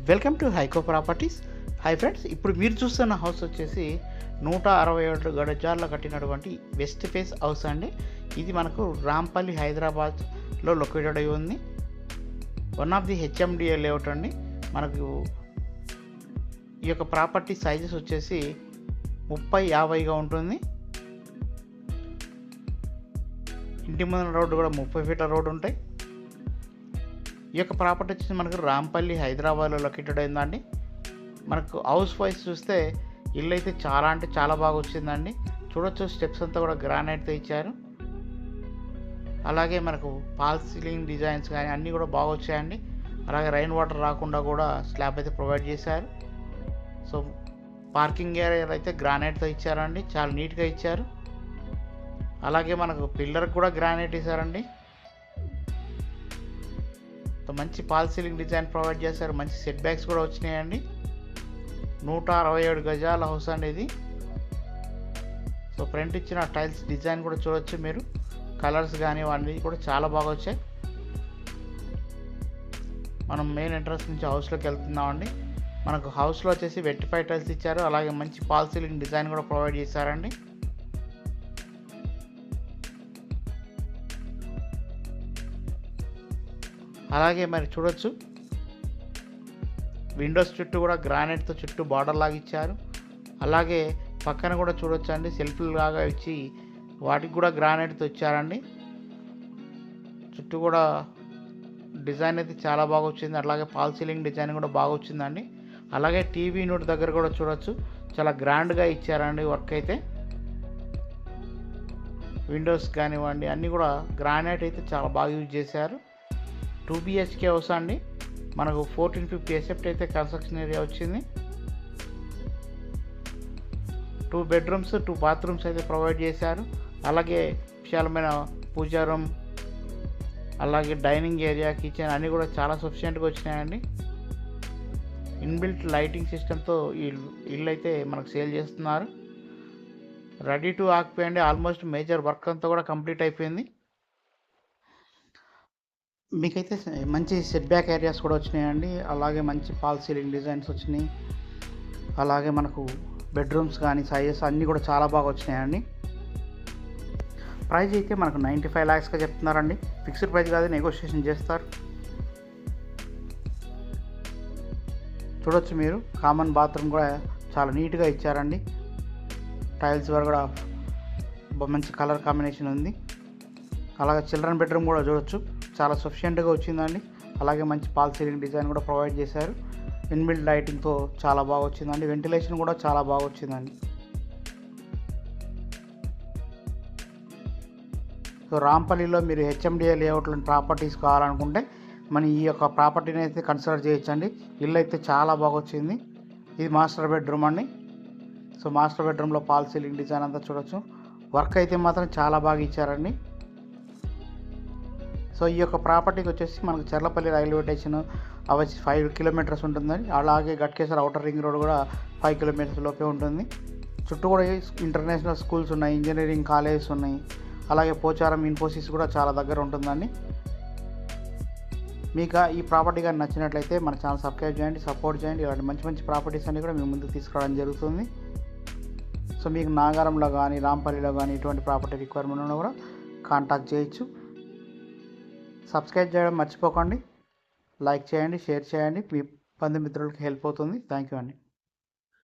Welcome to హైకో properties. Hi friends, ఇప్పుడు మీరు చూస్తున్న హౌస్ వచ్చేసి 167 గజాల్లో కట్టినటువంటి వెస్ట్ ఫేస్ హౌస్ అండి. ఇది మనకు రాంపల్లి హైదరాబాద్లో లొకేటెడ్ అయి ఉంది. One of the HMDA layout అండి. మనకు ఈ యొక్క ప్రాపర్టీ సైజెస్ వచ్చేసి 30-50గా ఉంటుంది. ఇంటి ముందున రోడ్డు కూడా 30 ఫీట్ల రోడ్డు ఉంటాయి. ఈ యొక్క ప్రాపర్టీ వచ్చేసి మనకు రాంపల్లి హైదరాబాద్లో లొకేటెడ్ అయిందండి. మనకు హౌస్ వైజ్ చూస్తే ఇల్లు అయితే చాలా అంటే చాలా బాగా వచ్చిందండి. చూడొచ్చు, స్టెప్స్ అంతా కూడా గ్రానైట్తో ఇచ్చారు. అలాగే మనకు ఫాల్ సీలింగ్ డిజైన్స్ కానీ అన్నీ కూడా బాగా వచ్చాయండి. అలాగే రైన్ వాటర్ రాకుండా కూడా స్లాబ్ అయితే ప్రొవైడ్ చేశారు. సో పార్కింగ్ ఏరియా అయితే గ్రానైట్తో ఇచ్చారండి, చాలా నీట్గా ఇచ్చారు. అలాగే మనకు పిల్లర్కి కూడా గ్రానైట్ ఇచ్చారండి. మంచి ఫాల్ సీలింగ్ డిజైన్ ప్రొవైడ్ చేశారు. మంచి సెట్ బ్యాక్స్ కూడా వచ్చినాయండి. 167 గజాల హౌస్ అండి ఇది. సో ఫ్రంట్ ఇచ్చిన టైల్స్ డిజైన్ కూడా చూడొచ్చు మీరు. కలర్స్ కానీ అన్నీ కూడా చాలా బాగా వచ్చాయి. మనం మెయిన్ ఎంట్రన్స్ నుంచి హౌస్లోకి వెళ్తున్నామండి. మనకు హౌస్లో వచ్చేసి వెట్టిఫై టైల్స్ ఇచ్చారు. అలాగే మంచి ఫాల్ సీలింగ్ డిజైన్ కూడా ప్రొవైడ్ చేశారండి. అలాగే మరి చూడొచ్చు, విండోస్ చుట్టూ కూడా గ్రానైట్తో చుట్టూ బార్డర్ లాగా ఇచ్చారు. అలాగే పక్కన కూడా చూడొచ్చు అండి, సెల్ఫ్లు లాగా ఇచ్చి వాటికి కూడా గ్రానైట్తో ఇచ్చారండి. చుట్టూ కూడా డిజైన్ అయితే చాలా బాగా వచ్చింది. అలాగే ఫాల్ సీలింగ్ డిజైన్ కూడా బాగా వచ్చిందండి. అలాగే టీవీ యూనిట్ దగ్గర కూడా చూడొచ్చు, చాలా గ్రాండ్గా ఇచ్చారండి వర్క్ అయితే. విండోస్ కానివ్వండి అన్నీ కూడా గ్రానైట్ అయితే చాలా బాగా యూజ్ చేశారు. 2 BHK హౌస్ అండి. మనకు 1450 ఎసెప్ట్ అయితే కన్స్ట్రక్షన్ ఏరియా వచ్చింది. 2 బెడ్రూమ్స్ 2 బాత్రూమ్స్ అయితే ప్రొవైడ్ చేశారు. అలాగే విశాలమైన పూజా రూమ్, అలాగే డైనింగ్ ఏరియా, కిచెన్ అన్నీ కూడా చాలా సఫిషియెంట్గా వచ్చినాయండి. ఇన్బిల్ట్ లైటింగ్ సిస్టమ్తో ఈ ఇల్లు అయితే మనకు సేల్ చేస్తున్నారు. రెడీ టు ఆక్యుపై అండి. ఆల్మోస్ట్ మేజర్ వర్క్ అంతా కూడా కంప్లీట్ అయిపోయింది. మీకైతే మంచి సెట్ బ్యాక్ ఏరియాస్ కూడా వచ్చినాయండి. అలాగే మంచి ఫాల్ సీలింగ్ డిజైన్స్ వచ్చినాయి. అలాగే మనకు బెడ్రూమ్స్ కానీ సైజెస్ అన్నీ కూడా చాలా బాగా వచ్చినాయండి. ప్రైస్ అయితే మనకు 95 lakhsగా చెప్తున్నారండి. ఫిక్స్డ్ ప్రైస్ కాదు, నెగోషియేషన్ చేస్తారు. చూడొచ్చు మీరు, కామన్ బాత్రూమ్ కూడా చాలా నీట్గా ఇచ్చారండి. టైల్స్ వరకు కూడా మంచి కలర్ కాంబినేషన్ ఉంది. అలాగే చిల్డ్రన్ బెడ్రూమ్ కూడా చూడొచ్చు, చాలా సఫిషియెంట్గా వచ్చిందండి. అలాగే మంచి ఫాల్ సీలింగ్ డిజైన్ కూడా ప్రొవైడ్ చేశారు. ఇన్బిల్ట్ లైటింగ్తో చాలా బాగా వచ్చిందండి. వెంటిలేషన్ కూడా చాలా బాగా వచ్చిందండి. సో రాంపల్లిలో మీరు హెచ్ఎండిఏ లేఅవుట్లో ప్రాపర్టీస్ కావాలనుకుంటే మన ఈ యొక్క ప్రాపర్టీని అయితే కన్సిడర్ చేయొచ్చండి. ఇల్లు అయితే చాలా బాగా వచ్చింది. ఇది మాస్టర్ బెడ్రూమ్ అండి. సో మాస్టర్ బెడ్రూమ్లో ఫాల్ సీలింగ్ డిజైన్ అంతా చూడొచ్చు. వర్క్ అయితే మాత్రం చాలా బాగా ఇచ్చారండి. సో ఈ యొక్క ప్రాపర్టీకి వచ్చేసి మనకు చర్లపల్లి రైల్వే స్టేషన్ వచ్చి 5 kilometers ఉంటుందండి. అలాగే గట్కేసర్ అవుటర్ రింగ్ రోడ్ కూడా 5 kilometers లోపే ఉంటుంది. చుట్టూ కూడా ఇంటర్నేషనల్ స్కూల్స్ ఉన్నాయి, ఇంజనీరింగ్ కాలేజెస్ ఉన్నాయి. అలాగే పోచారం ఇన్ఫోసిస్ కూడా చాలా దగ్గర ఉంటుందండి. మీకు ఈ ప్రాపర్టీ కానీ నచ్చినట్లయితే మన ఛానల్ సబ్స్క్రైబ్ చేయండి, సపోర్ట్ చేయండి. ఇలాంటి మంచి మంచి ప్రాపర్టీస్ అన్నీ కూడా మీ ముందుకు తీసుకురావడం జరుగుతుంది. సో మీకు నాగారంలో కానీ రాంపల్లిలో కానీ ఎటువంటి ప్రాపర్టీ రిక్వైర్మెంట్ ఉన్నా కూడా కాంటాక్ట్ చేయొచ్చు. సబ్స్క్రైబ్ చేయడం మర్చిపోకండి. లైక్ చేయండి, షేర్ చేయండి. మీ బంధుమిత్రులకి హెల్ప్ అవుతుంది. థ్యాంక్ యూ అండి.